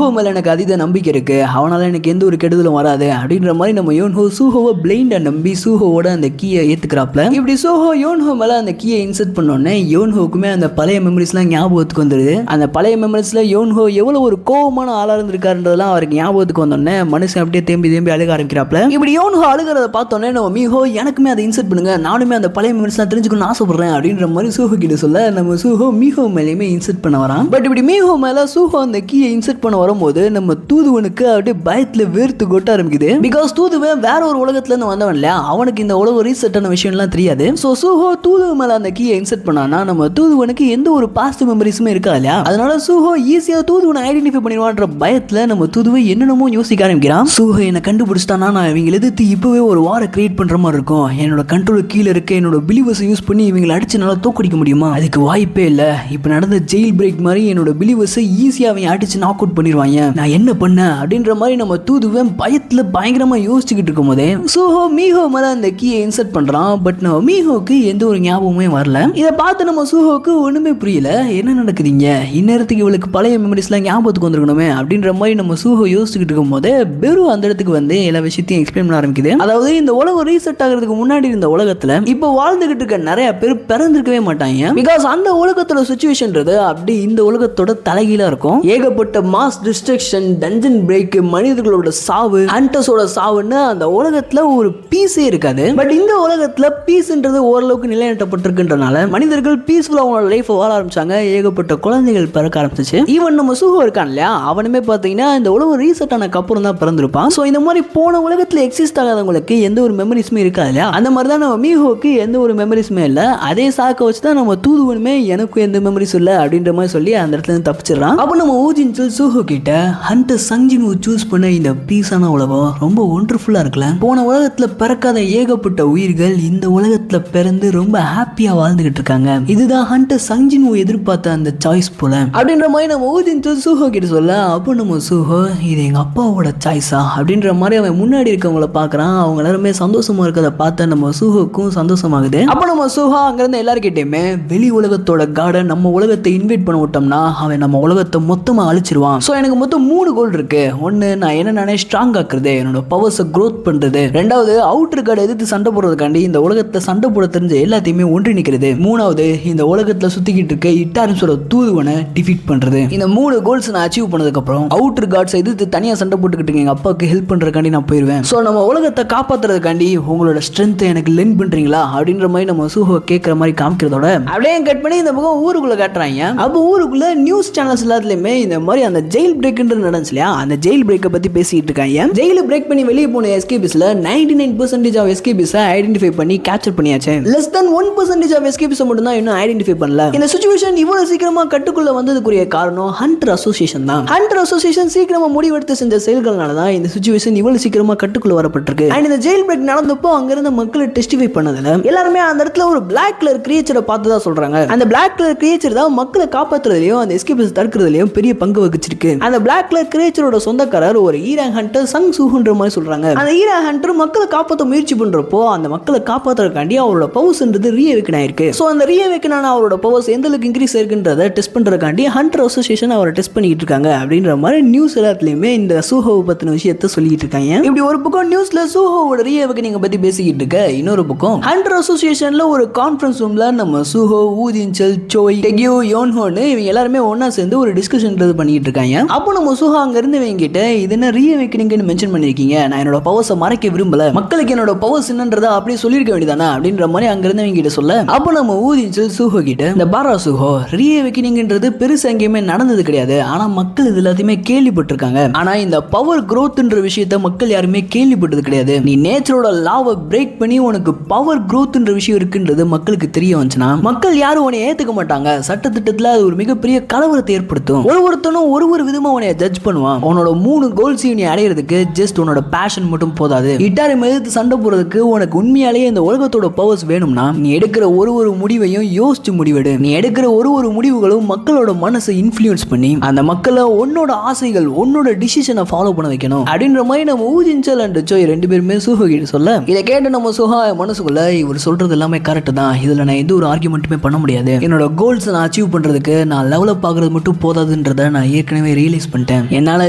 சூஹோ மேல எனக்கு அதீத நம்பிக்கை இருக்கு, அவனால எனக்கு எந்த ஒரு கெடுதலும் வராது அப்படின்ற மாதிரி நம்ம யோன்ஹோ சூஹோவை பிளைண்டா நம்பி சூஹோவோட அந்த கீயை ஏத்துக்கிறாப்ல. இப்படி சூஹோ யோன்ஹோ மேல அந்த கீயை இன்சர்ட் பண்ணோன்னே யோன்ஹோக்குமே அந்த பழைய மெமரிஸ்லாம் ஞாபகத்துக்கு வந்துடுது. அந்த பழைய மெமரிஸ்ல யோன்ஹோ எவ்வளவு ஒரு கோவமான ஆளா இருந்திருக்காருன்றதெல்லாம் அவருக்கு ஞாபகத்துக்கு வந்தோடனே மனுஷன் அப்படியே தேம்பி தேம்பி அழுக ஆரம்பிக்கிறாப்ல. இப்படி யோன்ஹோ அழுகிறத பார்த்தோன்னே நம்ம மீஹோ எனக்குமே அதை இன்சர்ட் பண்ணுங்க, நானுமே அந்த பழைய மெமரிஸ்லாம் தெரிஞ்சுக்கணும்னு ஆசைப்படுறேன் அப்படின்ற மாதிரி சூஹோ கிட்ட சொல்ல நம்ம சூஹோ மீஹோ மேலேயுமே இன்சர்ட் பண்ண வரான். பட் இப்படி மீஹோ மேல சூஹோ அந்த கீயை இன்சர்ட் பண்ண வரும்போது நம்ம தூதுவனுக்கு அப்படியே பயத்துல வேர்த்து கொட்ட ஆரம்பிக்குது. பிகாஸ் தூதுவன் வேற ஒரு உலகத்துல இருந்து வந்தவன் இல்ல, அவனுக்கு இந்த உலக ரீசெட் ஆன விஷயம் எல்லாம் தெரியாது. சோ சூஹோ தூதுவ மேல அந்த கீயை இன்சர்ட் பண்ணானா நம்ம தூதுவனுக்கு எந்த ஒரு பாஸ்ட் மெமரிஸுமே இருக்கா இல்லையா, அதனால சூஹோ ஈஸியா தூதுவனை ஐடென்டிஃபை பண்ணிடுவான்ற பயத்துல நம்ம தூதுவை என்னென்னமோ யோசிக்க ஆரம்பிக்கிறான். சூஹோ என்ன கண்டுபிடிச்சிட்டானா நான் இவங்களை எதிர்த்து இப்பவே ஒரு வார கிரியேட் பண்ற மாதிரி இருக்கும், என்னோட கண்ட்ரோல் கீழே இருக்க என்னோட பிலீவர்ஸ் யூஸ் பண்ணி இவங்களை அடிச்சு நல்லா தோக்கடிக்க முடியுமா, அதுக்கு வாய்ப்பே இல்ல. இப்ப நடந்த ஜெயில் பிரேக் மாதிரி என்னோட பிலீவர்ஸ் ஈஸியா அவங்க அடிச்சு நாக் அவுட் பண்ணிடுவாங்க, நான் என்ன பண்ண அப்படின்ற மாதிரி நம்ம தூதுவன் பயத்துல பயங்கரமா யோசிச்சுக்கிட்டு இருக்கும் போதே சூஹோ மீஹோ மேல அந்த கீயை இன்சர்ட் பண்றான். பட் நம்ம மீஹோக்கு எந்த ஒரு ஞாபகமே வரல. இதை பார்த்து நம்ம சூஹோக்கு ஒண்ணுமே புரியல, என்ன நடக்குதுங்க, இந்நேரத்துக்கு இவளுக்கு பழைய மெமரிஸ்லாம் ஞாபகத்துக்கு வந்துருக்கணுமே அப்படின்ற மாதிரி நம்ம சூஹோ யோசிச்சுக்கிட்டு இருக்கும் போது பெரு அந்த இடத்துக்கு வந்து எல்லா விஷயத்தையும் எக்ஸ்பிளைன் பண்ண ஆரம்பிக்குது. அதாவது இந்த உலகம் ரீசெட் ஆகிறதுக்கு முன்னாடி இருந்த உலகத்துல இப்போ வாழ்ந்துகிட்டு இருக்க நிறைய பேர் பிறந்திருக்கவே மாட்டாங்க. பிகாஸ் அந்த உலகத்தோட சிச்சுவேஷன்றது அப்படி இந்த உலகத்தோட தலைகீழா இருக்கும். ஏகப்பட்ட மாஸ் டிஸ்ட்ரக்ஷன், டஞ்சன் பிரேக், மனிதர்களோட சாவு, ஹண்டர்ஸோட சாவுன்னு அந்த உலகத்துல ஒரு பீஸே இருக்காது. பட் இந்த உலகத்துல பீஸ்ன்றது ஓரளவுக்கு நிலைநாட்டப்பட்டிருக்குன்றனால மனிதர்கள் பீஸ்ஃபுல்லா அவங்களோட லைஃப் வாழ ஆரம்பிச்சாங்க. ஏகப்பட்ட குழந்தைகள் பிறக்க ஆரம்பிச்சிச்சு. ஈவன் நம்ம சூஹோ இருக்கான் இல்லையா, அவனுமே பாத்தீங்கன்னா இந்த உலகம் ரீசெட் ஆனக்கு அப்புறம் தான் பிறந்திருப்பான். சோ இந்த மாதிரி போன உலகத்துல எக்ஸிஸ்ட் ஆகாதவங்களுக்கு எந்த ஒரு மெமரிஸுமே இருக்காது இல்லையா, அந்த மாதிரி தான் நம்ம மீஹோக்கு எந்த ஒரு மெமரிஸுமே இல்ல. அதே சாக்க வச்சு தான் நம்ம தூதுவனுமே எனக்கும் எந்த மெமரிஸ் இல்ல அப்படின்ற மாதிரி சொல்லி அந்த இடத்துல இருந்து தப்பிச்சிடறான். அப்ப நம்ம ஊஜின்சல் சூஹோ கிட்ட ஹண்டர் சங்ஜினு சூஸ் பண்ண இந்த பீஸான உலகம் ரொம்ப ஒண்டர்ஃபுல்லா இருக்குல்ல, போன உலகத்துல பிறக்காத ஏகப்பட்ட உயிர்கள் இந்த உலகத்துல பிறந்து ரொம்ப ஹாப்பியா வாழ்ந்துகிட்டு இருக்காங்க, இதுதான் ஹண்டர் சங்ஜினு எதிர்பார்த்த அந்த சாய்ஸ் போல அப்படின்ற மாதிரி நம்ம ஊஜின்சல் சூஹோ கிட்ட சொல்ல. அப்போ நம்ம சூஹோ இது எங்க அப்பாவோட சாய்ஸா அப்படின்ற மாதிரி அவன் முன்னாடி இருக்கவங்கள பாக்குறான். அவங்க எல்லாருமே சந்தோஷமா இருக்கிறத பார்த்த நம்ம சூஹோக்கும் சந்தோஷமாகுது. அப்போ நம்ம சூஹோ அங்கிருந்து எல்லாருக்கிட்டையுமே வெளி உலகத்தோட கார்டன் நம்ம உலகத்தை இன்வைட் பண்ண விட்டோம்னா அவன் நம்ம உலகத்தை மொத்தமா அழிச்சிருவான். சோ எனக்கு மொத்தம் 3 கோல் இருக்கு. ஒன்னு நான் என்ன நானே ஸ்ட்ராங் ஆக்குறது, என்னோட பவர்ஸை க்ரோத் பண்றது. ரெண்டாவது அவுட்டர் கார்டு எதிர்த்து சண்டை போடுறதுக்காண்டி இந்த உலகத்தை சண்டை போட தெரிஞ்ச எல்லாத்தையுமே ஒன்றிணைக்கிறது. மூணாவது இந்த உலகத்துல சுத்திக்கிட்டு இருக்க இட்டாரிம்ஸோட தூதுவனை டிஃபீட் பண்றது. இந்த 3 கோல்ஸ் நான் அச்சீவ் பண்ணதுக்கு அப்புறம் அவுட்டர் கார்ட்ஸ் எதிர்த்து தனியா சண்டை போட்டுக்கிட்டு எங்க அப்பாவுக்கு ஹெல்ப் பண்றதுக்காண்டி நான் போயிருவேன். சோ நம்ம உலகத்தை காப்பாத்துறதுக்காண்டி உங்களோட ஸ்ட்ரென்த் எனக்கு லென் பண்றீங்களா அப்படின்ற மாதிரி நம்ம சூஹோ கேட்கற மாதிரி காமிக்கிறதோட அப்படியே கட் பண்ணி இந்த பக்கம் ஊருக்குள்ள காட்டுறாங்க. அப்போ ஊருக்குள்ள நியூஸ் சேனல்ஸ் எல்லாத்துலயுமே இந்த மாதிரி அந்த ஜெயில் பிரேக்ன்றது நடந்துச்சு இல்லையா, அந்த ஜெயில் பிரேக்கை பத்தி பேசிட்டு இருக்காங்க. ஜெயில பிரேக் பண்ணி வெளியே போன எஸ்கேபிஸ்ல 99% ஆஃப் எஸ்கேபிஸை ஐடென்டிஃபை பண்ணி கேப்சர் பண்ணியாச்சு. லெஸ் தென் 1% ஆஃப் எஸ்கேபிஸை மட்டும் தான் இன்னும் ஐடென்டிஃபை பண்ணல. இந்த சிச்சுவேஷன் இவ்வளவு சீக்கிரமா கட்டுக்குள்ள வந்ததுக்குரிய காரணம் ஹண்டர் அசோசியேஷன் தான். ஹண்டர் அசோசியேஷன் சீக்கிரமா முடிவெடுத்து செஞ்ச செயல்கள்னால தான் இந்த சிச்சுவேஷன் இவ்வளவு சீக்கிரமா கட்டுக்குள்ள வரப்பட்டிருக்கு. அண்ட் இந்த ஜெயில் பிரேக் நடந்தப்போ அங்க இருந்த மக்களை டெஸ்டிஃபை பண்ணதுல எல்லாருமே அந்த இடத்துல ஒரு பிளாக் கலர் கிரியேச்சரை பார்த்து தான் சொல்றாங்க. அந்த பிளாக் கலர் கிரியேச்சர் தான் மக்களை காப்பாற்றுறதுலயும் அந்த எஸ்கேபிஸ் தடுக்கிறதுலயும் பெரிய பங்கு வகிச்சிருக்கு. அந்த பிளாக் கலர் கிரியேச்சரோட சொந்தக்காரர் ஒரு ஈராங் ஹண்டர் சங் சூஹுன்ற மாதிரி சொல்றாங்க. அந்த ஈராங் ஹண்டர் மக்களை காப்பாற்ற முயற்சி பண்றப்போ அந்த மக்களை காப்பாற்றுறதுக்காண்டி அவரோட பவர்ஸ்ன்றது ரீஅவேக்கன் ஆயிருக்கு. சோ அந்த ரீஅவேக்கன் ஆன அவரோட பவர்ஸ் எந்த அளவுக்கு இன்க்ரீஸ் ஆயிருக்குன்றதை டெஸ்ட் பண்றதுக்காண்டி ஹண்டர் அசோசியேஷன் அவரை டெஸ்ட் பண்ணிட்டு இருக்காங்க அப்படின்ற மாதிரி நியூஸ் எல்லாத்துலயுமே இந்த சூஹோவை பத்தின விஷயத்தை சொல்லிட்டு இருக்காங்க. இப்படி ஒரு பக்கம் நியூஸ்ல சூஹோவோட ரீஅவேக்கனிங் பத்தி பேசிக்கிட்டு இருக்க, இன்னொரு பக்கம் ஹண்டர் அசோசியேஷன்ல ஒரு கான்ஃபரன்ஸ் ரூம்ல நம்ம சூஹோ, ஊஜின்சல், சோய், டெகியோ, யோன்ஹோன்னு இவங்க எல்லாருமே ஒண்ணா சேர்ந்து ஒரு டிஸ்கஷன் பண்ணிட்டு இருக்காங்க. அப்போ நம்ம சூஹோ அங்க இருந்து இவங்கிட்ட இது என்ன ரீஅவேக்கனிங்னு மென்ஷன் பண்ணிருக்கீங்க, நான் என்னோட பவர்ஸை மறைக்க விரும்பல, மக்களுக்கு என்னோட பவர்ஸ் என்னன்றதை அப்படியே சொல்லிருக்க வேண்டியதானே அப்படின்ற மாதிரி அங்க இருந்து இவங்கிட்ட சொல்ல. அப்போ நம்ம ஊஜின்சல் சூஹோ கிட்ட இந்த பாரா சூஹோ ரீஅவேக்கனிங்ன்றது பெருசா எங்கேயுமே நடந்தது கிடையாது, ஆனா மக்கள் இது எல்லாத்தையுமே கேள்விப்பட்டிருக்காங்க. ஆனா இந்த பவர் growthன்ற விஷயத்தை மக்கள் யாருமே கேள்விப்பட்டது கிடையாது. நீ நேச்சரோட லாவை பிரேக் பண்ணி உனக்கு பவர் growthன்ற விஷயம் இருக்குன்றது மக்களுக்கு தெரிய வந்துச்சுன்னா மக்கள் யாரும் உன்னை ஏத்துக்க மாட்டாங்க. சட்டத்திட்டத்துல அது ஒரு மிகப்பெரிய கலவரத்தை ஏற்படுத்தும். ஒருத்தனும் ஒரு விதமா உன்னை ஜட்ஜ் பண்ணுவான். உன்னோட 3 கோல்ஸ் நீ அடையிறதுக்கு ஜஸ்ட் உன்னோட பேஷன் மட்டும் போதாது. இட்டாரி எதிர்த்து சண்டை போறதுக்கு உனக்கு உண்மையாலேயே இந்த உலகத்தோட பவர்ஸ் வேணும்னா நீ எடுக்கிற ஒரு முடிவையும் யோசிச்சு முடிவெடு. நீ எடுக்கிற ஒரு முடிவுகளும் மக்களோட மனசை இன்ஃப்ளூயன்ஸ் பண்ணி அந்த மக்களை உன்னோட ஆசைகள் உன்னோட டிசிஷனை ஃபாலோ பண்ண வைக்கணும் அப்படின்ற மாதிரி நம்ம ஊஜின்சல் அண்ட் சோய் 2 பேருமே சூஹோ கிட்ட சொல்ல, இதை கேட்டு நம்ம சூஹா மனசுக்குள்ள இவர் சொல்றது எல்லாமே கரெக்ட் தான், இதுல நான் எந்த ஒரு ஆர்குமெண்ட்டுமே பண்ண முடியாது, என்னோட கோல்ஸ் நான் அச்சீவ் பண்றதுக்கு நான் லெவலப் ஆகுறது மட்டும் போதாதுன்றத நான் ஏற்கனவே ரியலைஸ் பண்ணிட்டேன். என்னால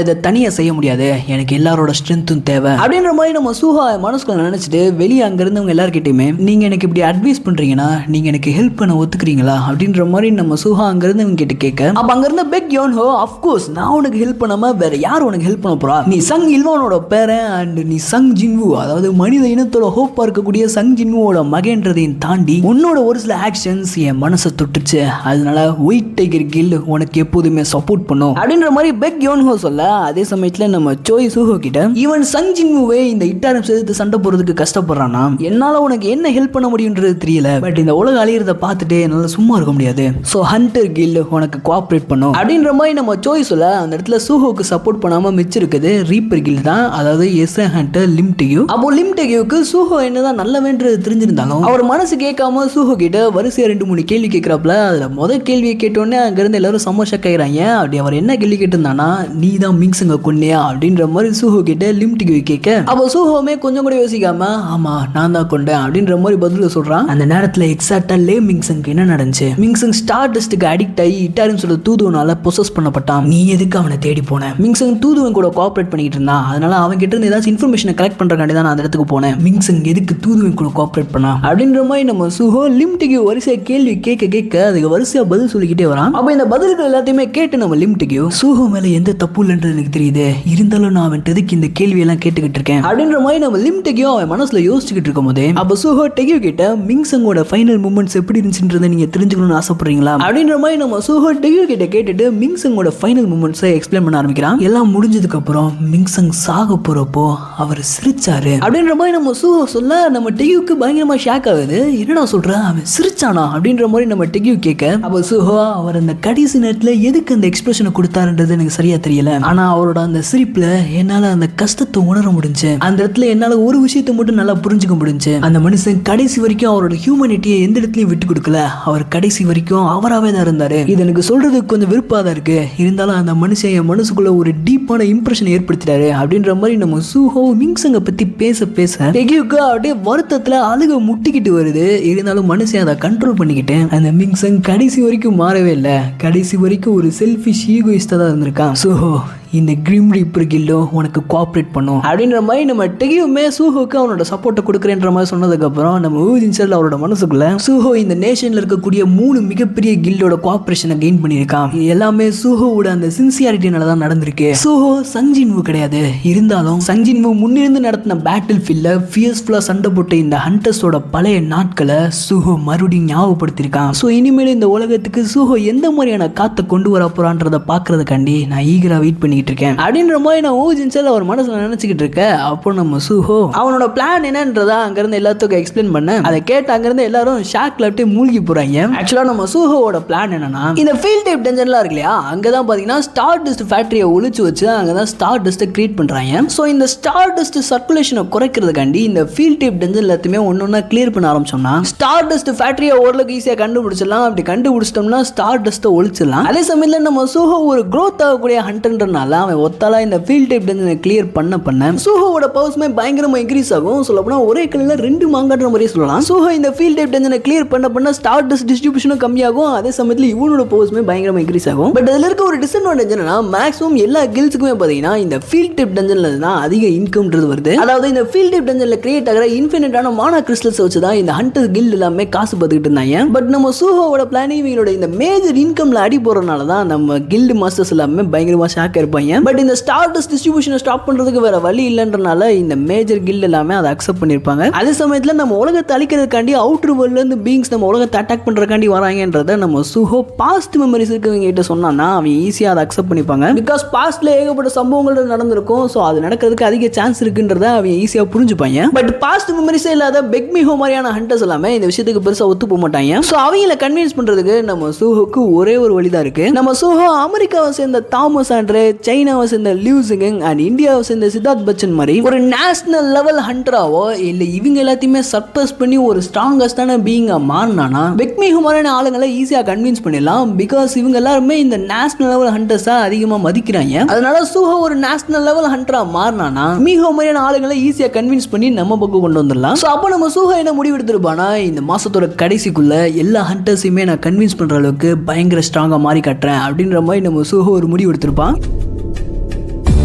இதை தனியா செய்ய முடியாது, எனக்கு எல்லாரோட ஸ்ட்ரென்த்தும் தேவை அப்படின்ற மாதிரி நம்ம சூஹா மனசுக்குள்ள நினைச்சிட்டு வெளியே அங்க இருந்தவங்க எல்லார்கிட்டயுமே நீங்க எனக்கு இப்படி அட்வைஸ் பண்றீங்கன்னா நீங்க எனக்கு ஹெல்ப் பண்ண ஒத்துக்கிறீங்களா அப்படின்ற மாதிரி நம்ம சூஹா அங்க இருந்தவங்க கிட்ட கேட்க, அப்ப அங்க இருந்த பெக் யோன்ஹோ அஃப்கோர்ஸ் நான் உனக்கு ஹெல்ப் பண்ணாம வேற யார் உனக்கு ஹெல்ப் பண்ண போறா, நீ சங் இல்வானோட பேரன் அண்ட் நீ சங் ஜின்வு அதாவது மனித இனத்தோட ஹோப்பா இருக்கக்கூடிய சங் ஜின்வுவோட மகன்றதையும் தாண்டி உன்னோட ஒரு சில ஆக்ஷன்ஸ் என் மனசை தொட்டுச்சு, அதனால ஒயிட் டைகர் கில்ட் உனக்கு எப்போதுமே சப்போர்ட் பண்ணும் அப்படின்ற மாதிரி பெக் யோன்ஹோ சொல்ல, அதே சமயத்துல நம்ம சோய் சூஹோ கிட்ட ஈவன் சங் ஜின்வுவே இந்த இட்டாரம் சேர்த்து சண்டை போறதுக்கு கஷ்டப்படுறானா, என்னால உனக்கு என்ன ஹெல்ப் பண்ண முடியும்ன்றது தெரியல, பட் இந்த உலக அழியறத பார்த்துட்டு என்னால சும்மா இருக்க முடியாது, சோ ஹண்டர் கில்ட் உனக்கு கோஆபரேட் பண்ணும் அப்படின்ற மாதிரி நம்ம சோய் சொல்ல, அந்த இடத்துல சூஹோக்கு சப்போர்ட் பண்ணாம மிச்சிருக்குது ரீப்பர் கில்ட் தான், அதாவது எஸ் ஹண்டர் லிம்டெக்யூ. அப்போ லிம்டெக்யூக்கு சூஹோ என்னதான் நல்லவன்றது தெரிஞ்சிருந்தாலும் அவர் மனசு கேட்காம சூஹோ கிட்ட வரிசையா 2-3 கேள்வி கேட்கறாப்ல. அதுல முதல் கேள்வியை கேட்டோடனே அங்க இருந்து எல்லாரும் சமோஷா கைறாங்க. அப்படி அவர் என்ன கேள்வி கேட்டிருந்தானா, நீ தான் மிங்ஸுங்க கொன்னியா அப்படின்ற மாதிரி சூஹோ கிட்ட லிம்டெக்யூ கேட்க, அப்போ சூஹோமே கொஞ்சம் கூட யோசிக்காம ஆமா நான் தான் கொண்டேன் அப்படின்ற மாதிரி பதில சொல்றான். அந்த நேரத்துல எக்ஸாக்டா லே மிங்ஸுக்கு என்ன நடந்துச்சு, மிங்ஸுங் ஸ்டார் டஸ்ட்டுக்கு அடிக்ட் ஆகி இட்டாரிம்ஸோட தூதுவனால பொசஸ் பண்ணப்பட்டான், நீ எதுக்கு அவனை தேடி போன, மிங்ஸுங் தூதுவன் கூட கோஆபரேட் பண்ணிட்டு இருந்தான், அதனால அவன் கிட்ட இருந்து ஏதாச்சும் இன்ஃபர்மேஷனை கலெக்ட் பண்றதுக்காண்டி தான் நான் அந்த இடத்துக்கு போனேன், மிங்ஸுங் எதுக்கு தூதுவன் கூட கோஆபரேட் பண்ணா அப்படின்ற மாதிரி நம்ம சூஹோ லிம்டெக்யூ வரிசையா கேள்வி கேட்க கேட்க அதுக்கு வரிசையா பதில் சொல்லிக்கிட்டே வரான். அப்ப இந்த பதில்கள் எல்லாத்தையுமே கேட்டு நம்ம லிம்டெக்யூ சூஹோ மேல எந்த தப்பு இல்லைன்றது எனக்கு தெரியுது, இருந்தாலும் நான் அவன் எதுக்கு இந்த கேள்வி எல்லாம் கேட்டுக்கிட்டு இருக்கேன் அப்படின்ற மாதிரி நம்ம லிம்டெக்யூ அவன் மனசுல யோசிச்சுக்கிட்டு இருக்கும் போதே அப்ப சூஹோ டெக்யூ கிட்ட மிங்ஸங்கோட ஃபைனல் மூமெண்ட்ஸ் எப்படி இருந்துச்சுன்றதை நீங்க தெரிஞ்சுக்கணும்னு ஆசைப்படுறீங்களா அப்படின்ற மாதிரி நம்ம சூஹோ டெக்யூ கிட்ட கேட்டுட்டு மிங்ஸங்கோட ஃபைனல் மூமெண்ட்ஸை எக்ஸ்பிளைன் பண்ண ஆரம்பிக்கிறான். எல்லாம் முடிஞ்சதுக்கு அப்புறம் மிங்ஸங் சாக போறப்போ அவர் சிரிச்சாரு அப்படின்ற மாதிரி நம்ம சூஹோ சொல்ல, நம்ம டெக்யூக்கு பயங்கரமா ஷாக் ஆகுது, என்னடா சொல்ற அவன் சிரிச்சானா அப்படின்ற மாதிரி நம்ம டெக்யூ கேட்க, அப்ப சூஹோ அவர் அந்த கடைசி நேரத்துல எதுக்கு அந்த எக்ஸ்பிரஷனை கொடுத்தாருன்றது எனக்கு சரியா தெரியல, ஆனா அவரோட அந்த சிரிப்புல என்னால அந்த கஷ்டத்தை உணர முடிஞ்சு, அந்த இடத்துல என்னால ஒரு விஷயத்தை மட்டும் நல்லா புரிஞ்சுக்க முடிஞ்சு, அந்த மனுஷன் கடைசி வரைக்கும் அவரோட ஹியூமனிட்டியை எந்த இடத்துலயும் விட்டு கொடுக்கல, அவர் கடைசி வரைக்கும் அவராவே தான் இருந்தாரு, இது எனக்கு சொல்றதுக்கு கொஞ்சம் விருப்பா தான் இருக்கு, இருந்தாலும் அந்த மனுஷன் என் மனசுக்குள்ள ஒரு டீப்பான இம்ப்ரெஷன் ஏற்படுத்திட்டாரு அப்படின்ற மாதிரி நம்ம சூஹோ மிங்ஸங்க பத்தி பேச பேச டெக்யூக்கு அப்படியே வருத்தத்துல அழுக முட்டிக்கிட்டு வருது, இருந்தாலும் மனுஷன் அதை கண்ட்ரோல் பண்ணிக்கிட்டு அந்த மிங்ஸங் கடைசி வரைக்கும் மாறவே இல்லை, கடைசி வரைக்கும் ஒரு செல்ஃபிஷ் ஈகோயிஸ்டா தான் இருந்திருக்கான். சூஹோ இந்த கிரிம் ரீப்பர் கில்டும் உனக்கு கோஆப்ரேட் பண்ணும் அப்படின்ற மாதிரி நம்ம டெகியுமே சூஹோக்கு அவனோட சப்போர்ட்டை கொடுக்குறேன்ற மாதிரி சொன்னதுக்கப்புறம் நம்ம ஊஜின்சல் அவரோட மனசுக்குள்ள சூஹோ இந்த நேஷனில் இருக்கக்கூடிய 3 மிகப்பெரிய கில்டோட கோஆப்ரேஷனை கெயின் பண்ணியிருக்கான், இது எல்லாமே சூஹோவோட அந்த சின்சியாரிட்டினால தான் நடந்திருக்கு. சூஹோ சங்ஜின்வு கிடையாது, இருந்தாலும் சங்ஜின்வு முன்னிருந்து நடத்தின பேட்டில் ஃபீல்ட்ல ஃபியர்ஸ்ஃபுல்லா சண்டை போட்ட இந்த ஹண்டர்ஸோட பழைய நாட்களை சூஹோ மறுபடியும் ஞாபகப்படுத்தியிருக்கான். ஸோ இனிமேல் இந்த உலகத்துக்கு சூஹோ எந்த மாதிரியான காத்தை கொண்டு வர போறான்றதை பார்க்கறதுக்காண்டி நான் ஈகரா வெயிட் பண்ணி இருக்கேன் அப்படின்ற மாதிரி நான் ஊஜின்சல் அவர் மனசுல நினைச்சுக்கிட்டு இருக்கேன். அப்போ நம்ம சூஹோ அவனோட பிளான் என்னன்றதா அங்கிருந்து எல்லாத்துக்கும் எக்ஸ்பிளைன் பண்ண, அதை கேட்டு அங்கிருந்து எல்லாரும் ஷாக்ல அப்படியே மூழ்கி போறாங்க. ஆக்சுவலா நம்ம சூஹோவோட பிளான் என்னன்னா, இந்த ஃபீல்ட் டைப் டஞ்சன்லாம் இருக்கு இல்லையா, அங்கதான் பாத்தீங்கன்னா ஸ்டார் டஸ்ட் ஃபேக்டரியை ஒளிச்சு வச்சு அங்கதான் ஸ்டார் டஸ்ட்டை கிரியேட் பண்றாங்க. ஸோ இந்த ஸ்டார் டஸ்ட் சர்க்குலேஷனை குறைக்கிறதுக்காண்டி இந்த ஃபீல்ட் டைப் டஞ்சன் எல்லாத்தையுமே ஒன்னொன்னா கிளியர் பண்ண ஆரம்பிச்சோம்னா ஸ்டார் டஸ்ட் ஃபேக்டரியை ஓரளவுக்கு ஈஸியா கண்டுபிடிச்சிடலாம். அப்படி கண்டுபிடிச்சிட்டோம்னா ஸ்டார் டஸ்ட்டை ஒளிச்சிடலாம். அதே சமயத்தில் நம்ம சூஹோ ஒரு க்ரோத் ஆகக்கூடிய ஹண்டர்ன்றனால அவன் ஒத்தாலா இந்த ஃபீல்ட் டைப் டஞ்சனை கிளியர் பண்ண சூஹோவோட பவர்ஸ்மே பயங்கரமா இன்க்ரீஸ் ஆகும். சொல்லப்போனா ஒரே கல்லில் 2 மாங்காட்ற மாதிரியே சொல்லலாம். சூஹோ இந்த ஃபீல்ட் டைப் டஞ்சனை கிளியர் பண்ண ஸ்டார் டஸ்ட் டிஸ்ட்ரிபியூஷனும் கம்மியாகும். அதே சமயத்தில் இவனோட பவர்ஸ்மே பயங்கரமா இன்க்ரீஸ் ஆகும். பட் அதில் இருக்க ஒரு டிஸ்அட்வான்டேஜ் என்னன்னா, மேக்ஸிமம் எல்லா கில்ஸுக்குமே பார்த்தீங்கன்னா இந்த ஃபீல்ட் டைப் டஞ்சன்ல தான் அதிக இன்கம்ன்றது வருது. அதாவது இந்த ஃபீல்ட் டைப் டஞ்சன்ல கிரியேட் ஆகிற இன்ஃபினிட்டான மானா கிறிஸ்டல்ஸ் வச்சு தான் இந்த ஹண்டர் கில்ட் எல்லாமே காசு பார்த்துக்கிட்டு இருந்தாங்க. பட் நம்ம சூஹோவோட பிளான் இவங்களோட இந்த மேஜர் இன்கம்ல அடி போறதுனால தான் நம்ம கில்டு மாஸ்டர்ஸ் எல்லாமே பயங்கரமா ஷாக் இருப்பாங்க. பட் இந்த ஸ்டார் டஸ்ட் டிஸ்ட்ரிபியூஷனை ஸ்டாப் பண்றதுக்கு வேற வழி இல்லைன்றனால இந்த மேஜர் கில்ட் எல்லாமே அதை அக்செப்ட் பண்ணிருப்பாங்க. அதே சமயத்தில் நம்ம உலகத்தை அழிக்கிறதுக்காண்டி அவுட்டர் வேர்ல்ட்ல இருந்து பீயிங்ஸ் நம்ம உலகத்தை அட்டாக் பண்றதுக்காண்டி வராங்கன்றத நம்ம சூஹோ பாஸ்ட் மெமரிஸ் இருக்கவங்க கிட்ட சொன்னா அவங்க ஈஸியா அதை அக்செப்ட் பண்ணிப்பாங்க. பிகாஸ் பாஸ்ட்ல ஏகப்பட்ட சம்பவங்கள் நடந்திருக்கும். ஸோ அது நடக்கிறதுக்கு அதிக சான்ஸ் இருக்குன்றத அவங்க ஈஸியா புரிஞ்சுப்பாங்க. பட் பாஸ்ட் மெமரிஸே இல்லாத பெக்மிஹோ மாதிரியான ஹண்டர்ஸ் எல்லாமே இந்த விஷயத்துக்கு பெருசா ஒத்து போக மாட்டாங்க. ஸோ அவங்கள கன்வின்ஸ் பண்றதுக்கு நம்ம சூஹோக்கு ஒரே ஒரு வழிதான் இருக்கு. நம்ம சூஹோ அமெரிக்காவை சேர்ந்த தாமஸ் ஆண்ட்ரே, சைனாவை சேர்ந்த லியூ சிங் அண்ட் இந்தியாவை சேர்ந்த சித்தார்த் பச்சன் மாதிரி ஒரு நேஷனல் லெவல் ஹண்டராவோ இல்ல இவங்க எல்லாத்தையுமே சர்ப்ரஸ் பண்ணி ஒரு ஸ்ட்ராங்கஸ்டான பீயிங்கா மாறினானா பெக்மிஹோ மாதிரியான ஆளுங்களை ஈஸியா கன்வின்ஸ் பண்ணிடலாம். பிகாஸ் இவங்க எல்லாருமே இந்த நேஷனல் லெவல் ஹண்டர்ஸா அதிகமா மதிக்கிறாங்க. அதனால சூஹோ ஒரு நேஷனல் லெவல் ஹண்டரா மாறினானா மீஹோ மாதிரியான ஆளுங்களை ஈஸியா கன்வின்ஸ் பண்ணி நம்ம பக்கம் கொண்டு வந்துடலாம். ஸோ அப்போ நம்ம சூஹோ என்ன முடிவு எடுத்துருப்பானா, இந்த மாசத்தோட கடைசிக்குள்ள எல்லா ஹண்டர்ஸையுமே நான் கன்வின்ஸ் பண்ற அளவுக்கு பயங்கர ஸ்ட்ராங்கா மாறி கட்டுறேன் அப்படின்ற மாதிரி நம்ம சூஹோ ஒரு முடிவு எடுத்திருப்பான்.